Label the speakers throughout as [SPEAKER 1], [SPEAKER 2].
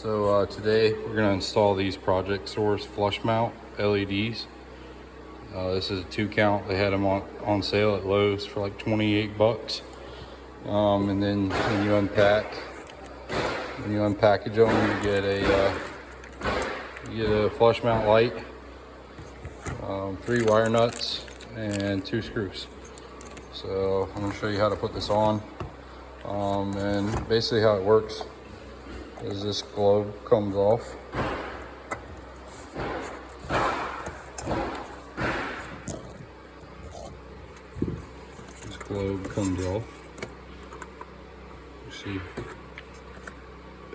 [SPEAKER 1] So today we're going to install these Project Source flush mount LEDs. This is a 2-count. They had them on sale at Lowe's for like 28 bucks. And then when you unpackage them, you get a flush mount light, 3 wire nuts, and 2 screws. So I'm going to show you how to put this on. And basically how it works is this globe comes off. This globe comes off. You see?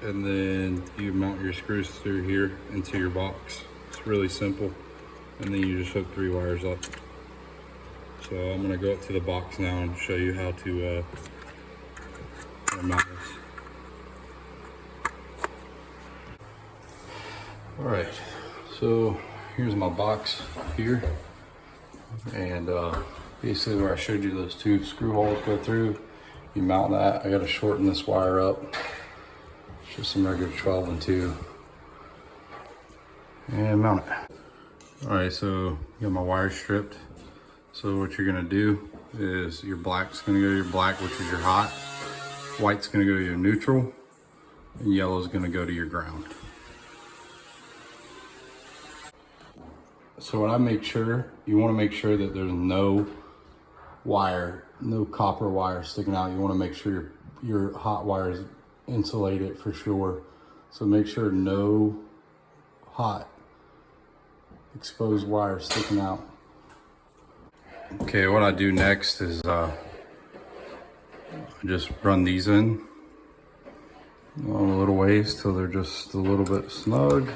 [SPEAKER 1] And then you mount your screws through here into your box. It's really simple. And then you just hook 3 wires up. So I'm gonna go up to the box now and show you how to mount this. All right, so here's my box here. And basically where I showed you those 2 screw holes go through, you mount that. I gotta shorten this wire up. Just some regular 12 and 2. And mount it. All right, so got my wire stripped. So what you're gonna do is your black's gonna go to your black, which is your hot. White's gonna go to your neutral. And yellow's gonna go to your ground. So what I make sure, you wanna make sure that there's no wire, no copper wire sticking out. You wanna make sure your hot wire is insulated for sure. So make sure no hot exposed wire sticking out. Okay, what I do next is I just run these in a little ways till they're just a little bit snug.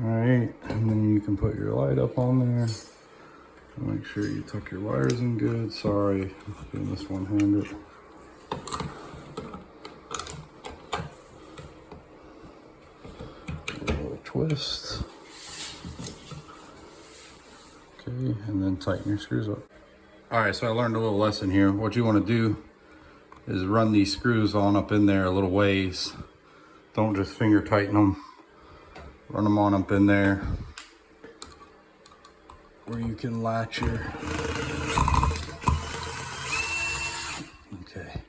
[SPEAKER 1] All right, and then you can put your light up on there. Make sure you tuck your wires in good. Sorry, I'm doing this one-handed. A little twist. Okay, and then tighten your screws up. All right, so I learned a little lesson here. What you want to do is run these screws on up in there a little ways. Don't just finger tighten them. Run them on up in there where you can latch your, okay,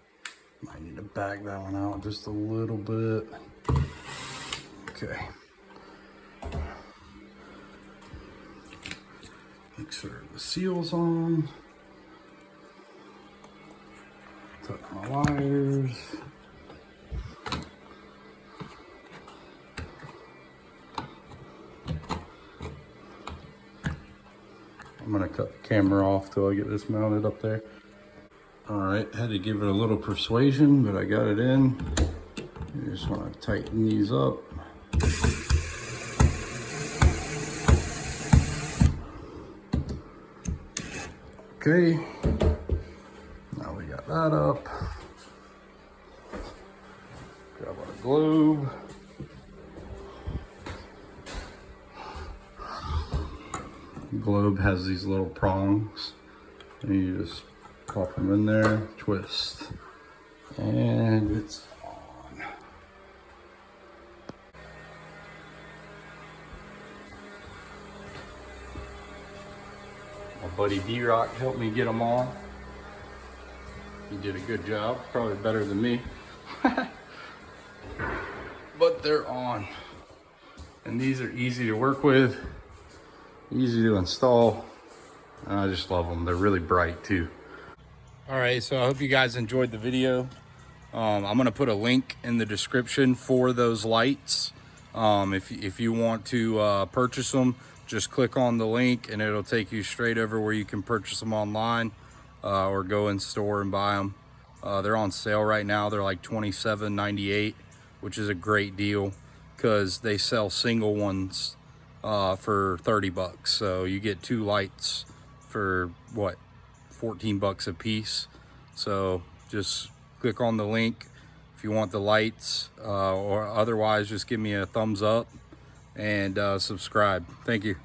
[SPEAKER 1] might need to back that one out just a little bit. Okay. Make sure the seal's on. Tuck my wires. I'm gonna cut the camera off till I get this mounted up there. All right, had to give it a little persuasion, but I got it in. You just wanna tighten these up. Okay, now we got that up. Grab our globe. Globe has these little prongs, and you just pop them in there, twist, and it's on. My buddy D-Rock helped me get them on. He did a good job, probably better than me. But they're on. And these are easy to work with, easy to install, and I just love them. They're really bright too. All right, so I hope you guys enjoyed the video. I'm gonna put a link in the description for those lights. If you want to purchase them, just click on the link and it'll take you straight over where you can purchase them online, or go in store and buy them. They're on sale right now. They're like $27.98, which is a great deal because they sell single ones for 30 bucks. So you get 2 lights for what, 14 bucks a piece. So just click on the link if you want the lights, or otherwise just give me a thumbs up and subscribe. Thank you.